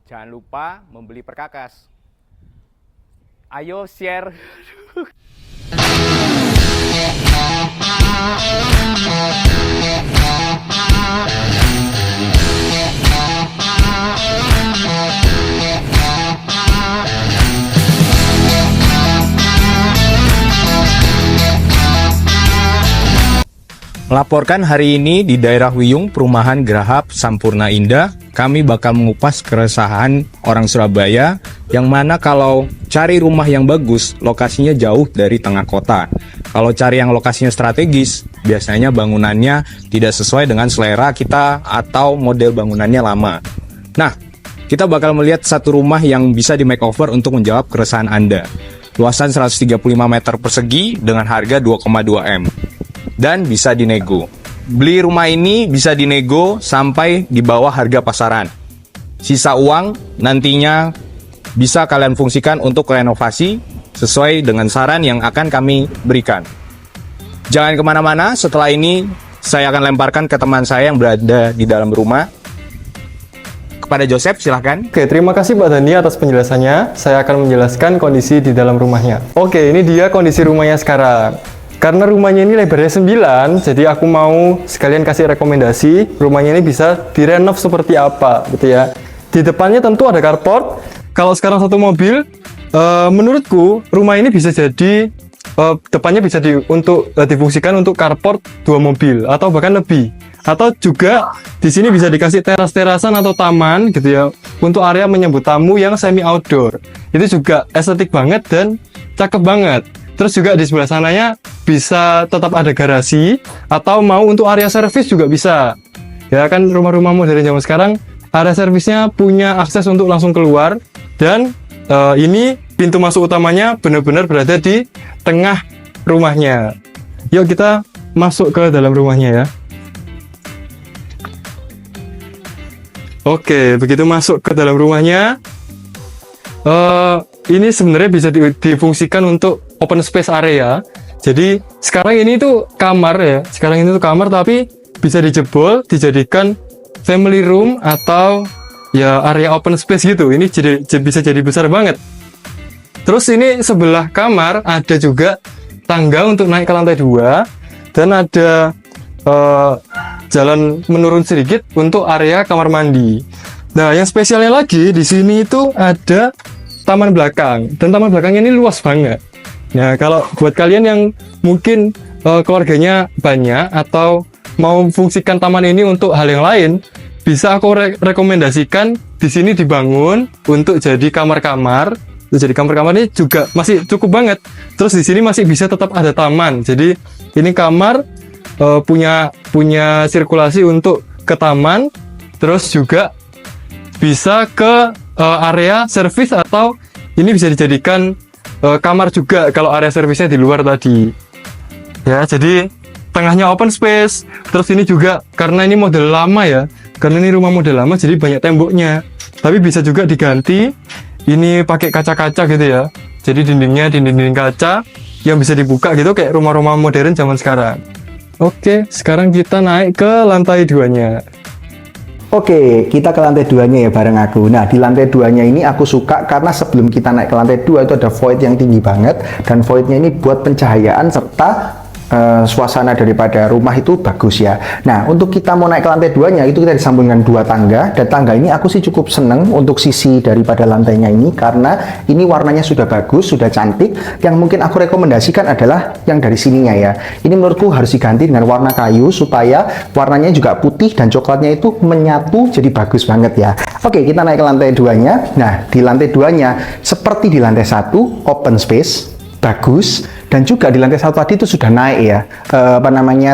Jangan lupa membeli perkakas. Ayo share. Melaporkan hari ini di daerah Wiyung, Perumahan Gerahap Sampurna Indah, kami bakal mengupas keresahan orang Surabaya yang mana kalau cari rumah yang bagus, lokasinya jauh dari tengah kota. Kalau cari yang lokasinya strategis, biasanya bangunannya tidak sesuai dengan selera kita atau model bangunannya lama. Nah, kita bakal melihat satu rumah yang bisa di makeover untuk menjawab keresahan Anda. Luasan 135 meter persegi dengan harga 2,2 M. Dan bisa dinego. Beli rumah ini bisa dinego sampai di bawah harga pasaran. Sisa uang nantinya bisa kalian fungsikan untuk renovasi sesuai dengan saran yang akan kami berikan. Jangan kemana-mana, setelah ini saya akan lemparkan ke teman saya yang berada di dalam rumah. Kepada Joseph, silahkan. Oke, terima kasih Pak Dani atas penjelasannya. Saya akan menjelaskan kondisi di dalam rumahnya. Oke, ini dia kondisi rumahnya sekarang. Karena rumahnya ini lebarnya 9, jadi aku mau sekalian kasih rekomendasi rumahnya ini bisa direnov seperti apa gitu ya. Di depannya tentu ada carport. Kalau sekarang satu mobil, menurutku rumah ini bisa jadi depannya bisa difungsikan untuk carport 2 mobil atau bahkan lebih. Atau juga di sini bisa dikasih teras-terasan atau taman gitu ya untuk area menyambut tamu yang semi outdoor. Itu juga estetik banget dan cakep banget. Terus juga di sebelah sananya bisa tetap ada garasi atau mau untuk area servis juga bisa. Ya kan rumah-rumah modern zaman sekarang area servisnya punya akses untuk langsung keluar dan ini pintu masuk utamanya benar-benar berada di tengah rumahnya. Yuk kita masuk ke dalam rumahnya ya. Oke, begitu masuk ke dalam rumahnya, ini sebenarnya bisa difungsikan untuk open space area. Jadi sekarang ini tuh kamar ya. Sekarang ini tuh kamar tapi bisa dijebol, dijadikan family room atau ya area open space gitu. Ini bisa jadi besar banget. Terus ini sebelah kamar ada juga tangga untuk naik ke lantai 2 dan ada jalan menurun sedikit untuk area kamar mandi. Nah, yang spesialnya lagi di sini itu ada taman belakang dan taman belakangnya ini luas banget. Nah, kalau buat kalian yang mungkin keluarganya banyak atau mau fungsikan taman ini untuk hal yang lain, bisa aku rekomendasikan di sini dibangun untuk jadi kamar-kamar. Jadi kamar-kamar ini juga masih cukup banget. Terus di sini masih bisa tetap ada taman. Jadi ini kamar punya sirkulasi untuk ke taman, terus juga bisa ke area servis atau ini bisa dijadikan kamar juga kalau area servisnya di luar tadi. Ya, jadi tengahnya open space. Terus ini juga karena ini model lama ya. Karena ini rumah model lama jadi banyak temboknya. Tapi bisa juga diganti ini pakai kaca-kaca gitu ya. Jadi dindingnya dinding kaca yang bisa dibuka gitu kayak rumah-rumah modern zaman sekarang. Oke, sekarang kita naik ke lantai 2-nya. Oke, kita ke lantai 2-nya ya bareng aku. Nah, di lantai 2-nya ini aku suka karena sebelum kita naik ke lantai 2 itu ada void yang tinggi banget. Dan voidnya ini buat pencahayaan serta suasana daripada rumah itu bagus ya. Nah, untuk kita mau naik ke lantai 2-nya itu kita disambungkan 2 tangga. Dan tangga ini aku sih cukup seneng untuk sisi daripada lantainya ini karena ini warnanya sudah bagus, sudah cantik. Yang mungkin aku rekomendasikan adalah yang dari sininya ya. Ini menurutku harus diganti dengan warna kayu supaya warnanya juga putih dan coklatnya itu menyatu jadi bagus banget ya. Oke, kita naik ke lantai 2-nya. Nah, di lantai 2-nya seperti di lantai 1 open space, bagus, dan juga di lantai 1 tadi itu sudah naik ya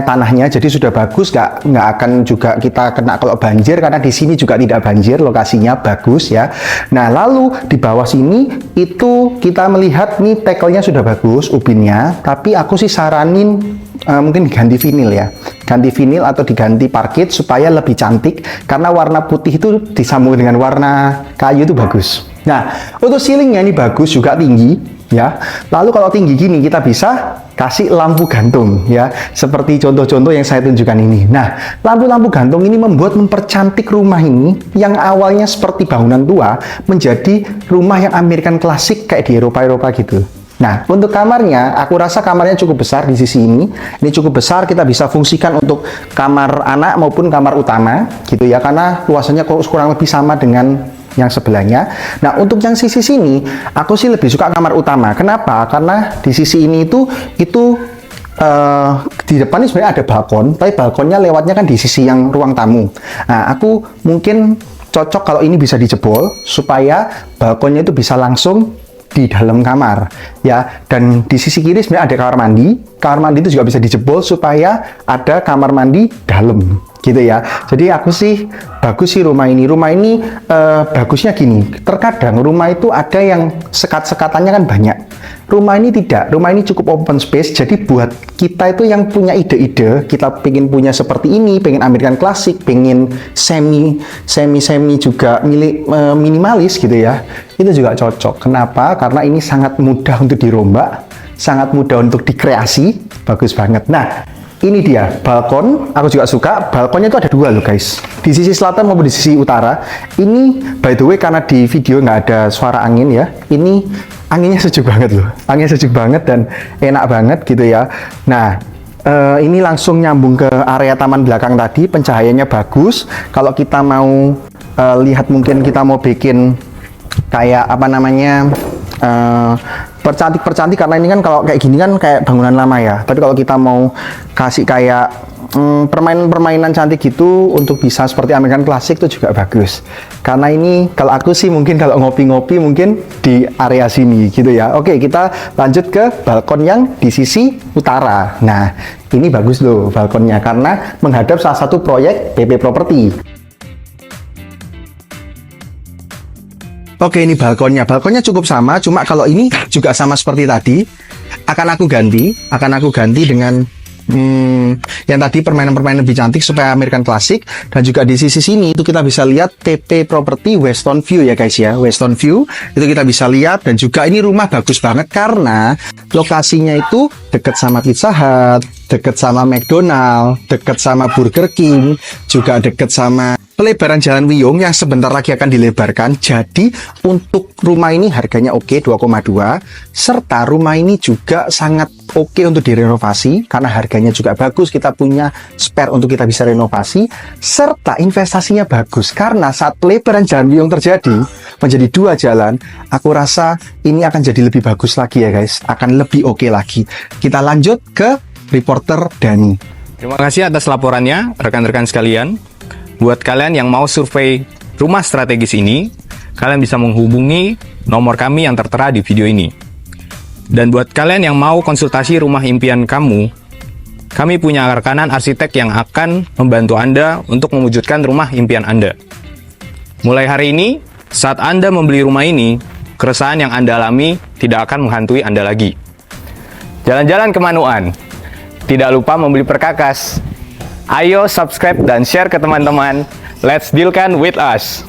tanahnya, jadi sudah bagus, nggak akan juga kita kena kalau banjir karena di sini juga tidak banjir, lokasinya bagus ya. Nah, lalu di bawah sini itu kita melihat nih tackle-nya sudah bagus ubinnya, tapi aku sih saranin mungkin diganti vinil ya, ganti vinil atau diganti parket supaya lebih cantik karena warna putih itu disambung dengan warna kayu itu bagus. Nah, untuk ceilingnya ini bagus juga tinggi ya. Lalu kalau tinggi gini kita bisa kasih lampu gantung ya, seperti contoh-contoh yang saya tunjukkan ini. Nah, lampu-lampu gantung ini mempercantik rumah ini yang awalnya seperti bangunan tua menjadi rumah yang American klasik kayak di Eropa-Eropa gitu. Nah, untuk kamarnya, aku rasa kamarnya cukup besar di sisi ini. Ini cukup besar, kita bisa fungsikan untuk kamar anak maupun kamar utama, gitu ya. Karena luasannya kurang lebih sama dengan yang sebelahnya. Nah, untuk yang sisi sini, aku sih lebih suka kamar utama. Kenapa? Karena di sisi ini itu di depan ini sebenarnya ada balkon, tapi balkonnya lewatnya kan di sisi yang ruang tamu. Nah, aku mungkin cocok kalau ini bisa dijebol supaya balkonnya itu bisa langsung di dalam kamar ya, dan di sisi kiri sebenarnya ada kamar mandi itu juga bisa dijebol supaya ada kamar mandi dalam gitu ya. Jadi aku sih bagus sih rumah ini bagusnya gini, terkadang rumah itu ada yang sekat-sekatannya kan banyak, rumah ini tidak, rumah ini cukup open space. Jadi buat kita itu yang punya ide-ide, kita pengen punya seperti ini, pengen American klasik, pengen semi juga minimalis gitu ya, itu juga cocok. Kenapa? Karena ini sangat mudah untuk dirombak, sangat mudah untuk dikreasi, bagus banget. Nah, ini dia balkon, aku juga suka. Balkonnya itu ada dua loh guys, di sisi selatan maupun di sisi utara. Ini by the way karena di video nggak ada suara angin ya, ini anginnya sejuk banget loh, anginnya sejuk banget dan enak banget gitu ya. Nah, ini langsung nyambung ke area taman belakang tadi, pencahayaannya bagus. Kalau kita mau lihat, mungkin kita mau bikin kayak apa namanya, percantik karena ini kan kalau kayak gini kan kayak bangunan lama ya. Tapi kalau kita mau kasih kayak permainan cantik gitu untuk bisa seperti American klasik itu juga bagus. Karena ini kalau aku sih mungkin kalau ngopi-ngopi mungkin di area sini gitu ya. Oke, kita lanjut ke balkon yang di sisi utara. Nah, ini bagus loh balkonnya karena menghadap salah satu proyek PP Property. Oke, ini balkonnya. Balkonnya cukup sama, cuma kalau ini juga sama seperti tadi. Akan aku ganti dengan yang tadi permainan-permainan lebih cantik supaya American klasik. Dan juga di sisi sini itu kita bisa lihat PP Property Weston View ya guys ya. Weston View itu kita bisa lihat, dan juga ini rumah bagus banget karena lokasinya itu dekat sama Pizza Hut, dekat sama McDonald, dekat sama Burger King, juga dekat sama pelebaran Jalan Wiyung yang sebentar lagi akan dilebarkan. Jadi untuk rumah ini harganya oke, 2,2, serta rumah ini juga sangat oke untuk direnovasi karena harganya juga bagus, kita punya spare untuk kita bisa renovasi, serta investasinya bagus karena saat pelebaran Jalan Wiyung terjadi menjadi 2 jalan, aku rasa ini akan jadi lebih bagus lagi ya guys, akan lebih oke lagi. Kita lanjut ke reporter Dani. Terima kasih atas laporannya rekan-rekan sekalian. Buat kalian yang mau survei rumah strategis ini, kalian bisa menghubungi nomor kami yang tertera di video ini. Dan buat kalian yang mau konsultasi rumah impian kamu, kami punya rekanan arsitek yang akan membantu Anda untuk mewujudkan rumah impian Anda. Mulai hari ini, saat Anda membeli rumah ini, keresahan yang Anda alami tidak akan menghantui Anda lagi. Jalan-jalan ke Manuan, tidak lupa membeli perkakas. Ayo subscribe dan share ke teman-teman. Let's dealkan with us.